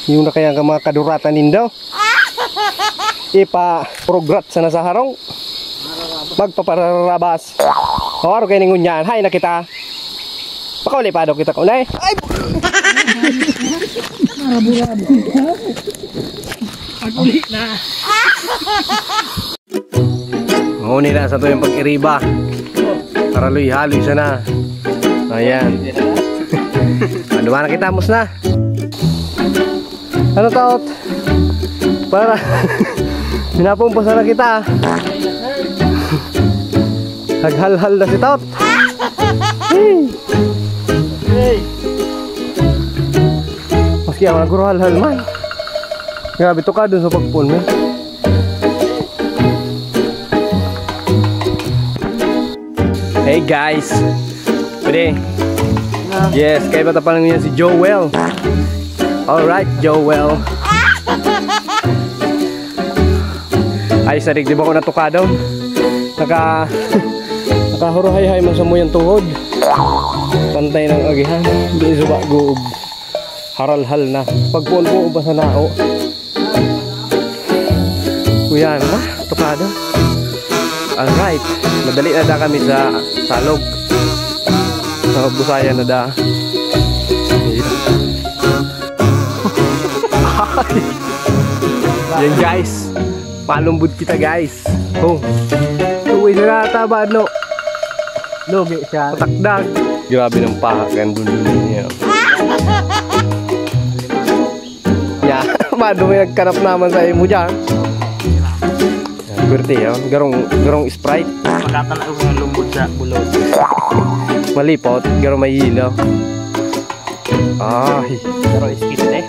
Yung na kaya mga kaduratan nindo. Ipa prograt sana sa harong. Magpapararabas. O aro kayo ningunyan. Hay na kita. Pakauli pa daw kita ko na eh. Ay! Marabulado. Pag-uli na. Nguni na sa to yung pag-iriba. Para luy-haloy sana. Ayan. Dumana kita mus na. Ano taot? Para minapumpa sana kita. Naghal-hal na si taot. Hey. Maski ako naguro-hal-hal man. Grabe to ka dun sa pagpun mo. Hey guys. Pwede. Yes, kayo bata pa lang yan si Joel. Alright, Joel. Ayos na rin, di ba ako natukado? Nakahuruhay-hay man sa muyang tuhod. Pantay ng agihan. Hindi suba guub. Haral-hal na. Pagpuon-puon pa sa nao. Kuya na, tukado. Alright, madali na da kami sa salog. Busaya na da. Yan guys, palumbod kita guys. Oh, tuwi na nataba no. Logi siya. Patakdag. Grabe ng paha kan dun niya. Ya, madumi nagkanap naman sa imo diyan. Berarti ya, garong Sprite. Makatan ako ng lumbod sa bulod. Malipot, garong may ilaw. Ay, Pero skin eh.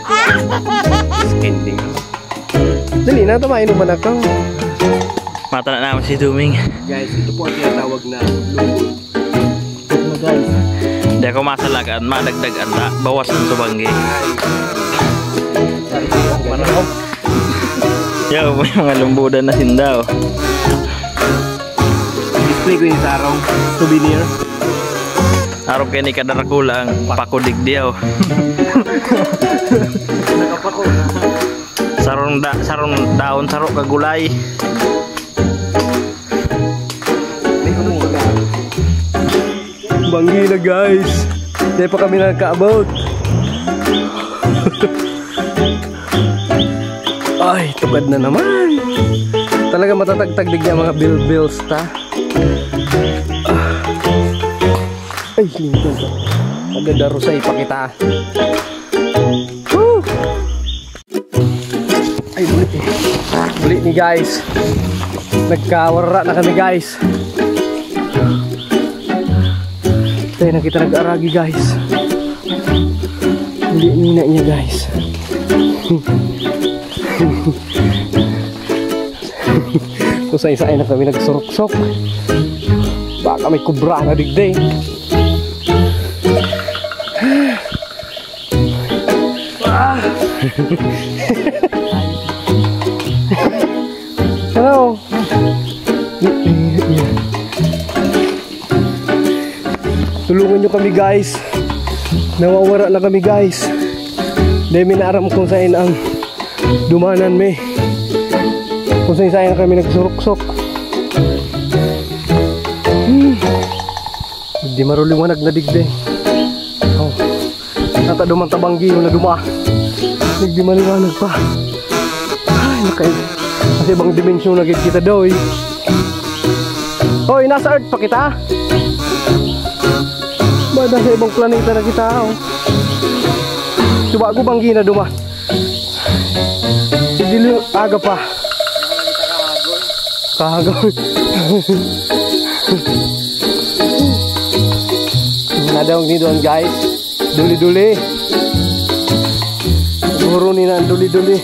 skin ding. Dali na, mainom man ako. Mata na naman si Duming. Guys, ito po ang tinatawag na lumbod. Ito guys. Hindi ako masalagaan, madagdagan na. Bawasan sa banggi. Manaw. Yo, may mga lumbudan na sindaw. Display ko yung sarong souvenir. Araw kayo ni Kadarakula ang pakudig diyaw. Nakapako. Sarong daon, sarong kagulay. Banggi na guys. Hindi pa kami nagka-about. Ay, tukad na naman. Talaga matatagtagdig niya mga bills ta. Ay, hindi ko. Magdadaro sa ipakita. Woo! Ay, bulit eh. Bulit ni guys. Nagkawara na kami guys. Tayo na kita nag-aragi guys. Bulit nina niya guys. Kung sa-isa na kami nagsurok-sok. Baka may kubra na digday. Hello. Tulungan nyo kami guys. Nawawara na kami guys. Dahil minaram kung saan ang dumanan me. Kung saan kami nagsurok-sok. Hindi maruliwanag na digday. Oh. Nata duman tabanggi yung na duma. Hindi maliwanag pa. Ay, kasi ibang dimensyon na kita daw eh. Hoy, nasa Earth pa kita? Ba, nasa ibang planeta na kita oh. Subago banggi na duma. Hindi aga pa. Kahagol. Nadawag ni doon guys. Duli-duli. Siguro ni na duli-duli.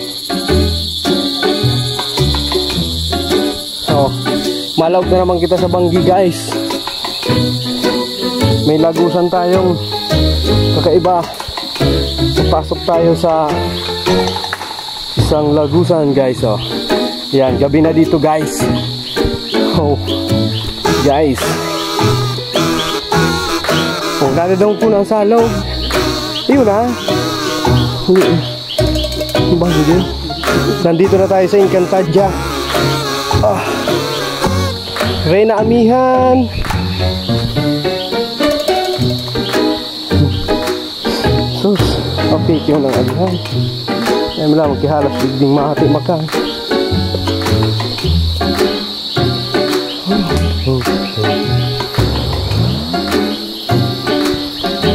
Oh, malawag na naman kita sa banggi guys. May lagusan tayong kakaiba. Pasok tayo sa isang lagusan guys oh. Yan, gabi na dito guys. Oh, guys. Kung dadadong po ng salog. Yun ha. din. Nandito na tayo sa Encantadia. Reyna Amihan. Sus, kapit yun ang Amihan. Ay mo lang magkihalas digding mahati makan.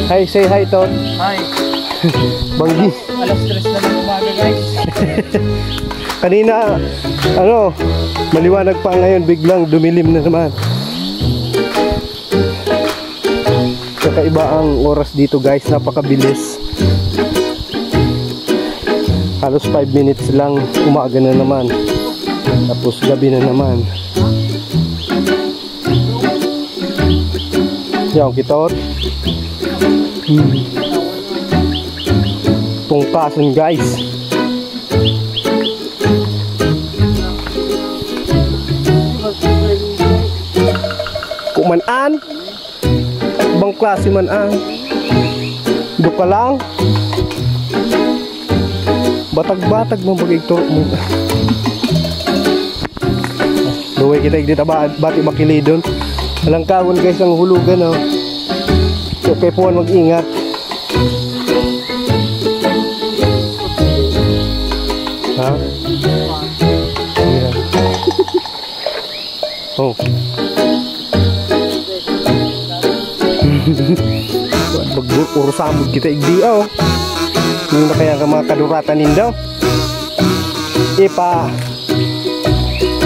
Hi, say hi, Tot. Hi. Banggi. Alas 3 na ng umaga, guys. Kanina, maliwanag pa ngayon, biglang dumilim na naman. Kakaiba ang oras dito, guys, napakabilis. Halos 5 minutes lang, umaga na naman. Tapos gabi na naman. Yan, Kitot. Tungkasan, guys. Kumanan. Bang klase manan. Duka lang. Batag-batag mo bagay-ito mo. Luway kita dito bati makilidon. Alang kawon, guys, ang hulugan, oh. So, kay Puan mag-ingat. Ha? Ayan. Oh. Urusamod kita igdi, oh. Yung na kaya ka mga kaduratan nindaw. Ipa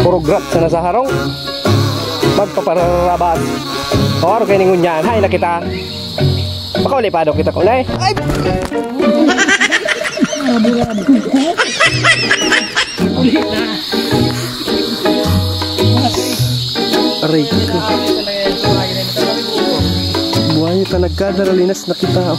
prograp sa nasa harong. Magpapararabas. Or kayo ningun yan. Hay na kita. Makauli pa daw kita kulay. Ay! Ulit na. Aray ko. Buhay talaga. Daralinas na kita.